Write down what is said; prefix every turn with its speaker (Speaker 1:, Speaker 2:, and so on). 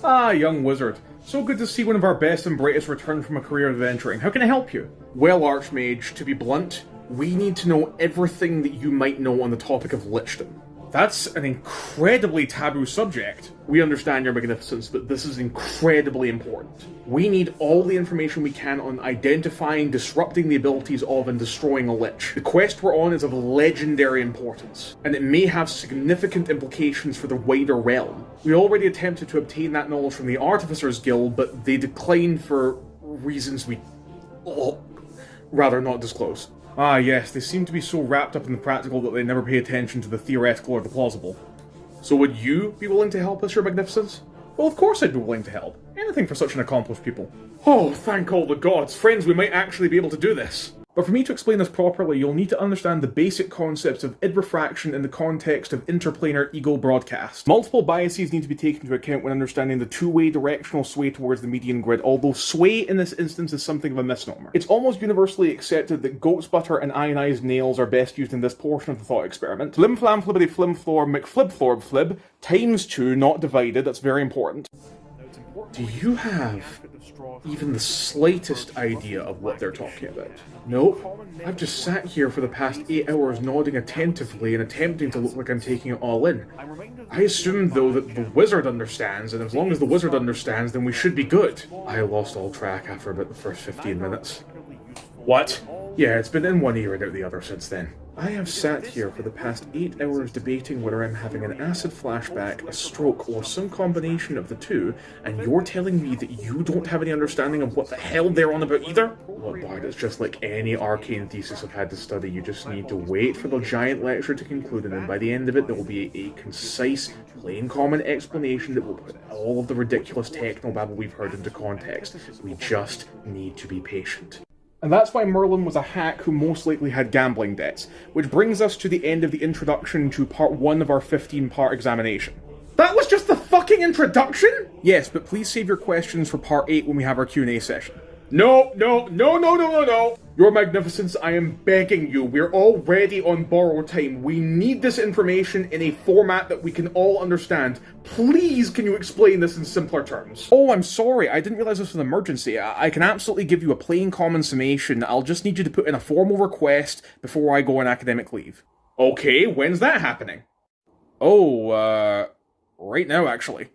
Speaker 1: Ah, young wizard. So good to see one of our best and brightest return from a career of adventuring. How can I help you? Well, Archmage, to be blunt, we need to know everything that you might know on the topic of lichdom. That's an incredibly taboo subject. We understand your magnificence, but this is incredibly important. We need all the information we can on identifying, disrupting the abilities of, and destroying a lich. The quest we're on is of legendary importance, and it may have significant implications for the wider realm. We already attempted to obtain that knowledge from the Artificers Guild, but they declined for reasons we rather not disclose. Ah yes, they seem to be so wrapped up in the practical that they never pay attention to the theoretical or the plausible. So would you be willing to help us, your magnificence? Well, of course I'd be willing to help. Anything for such an accomplished people. Oh, thank all the gods. Friends, we might actually be able to do this. But for me to explain this properly, you'll need to understand the basic concepts of id refraction in the context of interplanar ego broadcast. Multiple biases need to be taken into account when understanding the two-way directional sway towards the median grid, although sway in this instance is something of a misnomer. It's almost universally accepted that goat's butter and ionized nails are best used in this portion of the thought experiment. Flim flam flibbity flim floor mcflib florb flib, times 2, not divided, that's very important. Do you have even the slightest idea of what they're talking about? Nope. I've just sat here for the past 8 hours nodding attentively and attempting to look like I'm taking it all in. I assume, though, that the wizard understands, and as long as the wizard understands, then we should be good. I lost all track after about the first 15 minutes. What? Yeah, it's been in one ear and out the other since then. I have sat here for the past 8 hours debating whether I'm having an acid flashback, a stroke, or some combination of the two, and you're telling me that you don't have any understanding of what the hell they're on about either? Look, Bard, it's just like any arcane thesis I've had to study. You just need to wait for the giant lecture to conclude, and then by the end of it, there will be a concise, plain common explanation that will put all of the ridiculous technobabble we've heard into context. We just need to be patient. And that's why Merlin was a hack who most likely had gambling debts, which brings us to the end of the introduction to part 1 of our 15-part examination. That was just the fucking introduction?! Yes, but please save your questions for part 8 when we have our Q&A session. No! Your Magnificence, I am begging you, we're already on borrowed time. We need this information in a format that we can all understand. Please, can you explain this in simpler terms? Oh, I'm sorry, I didn't realize this was an emergency. I can absolutely give you a plain common summation. I'll just need you to put in a formal request before I go on academic leave. Okay, when's that happening? Oh, right now, actually.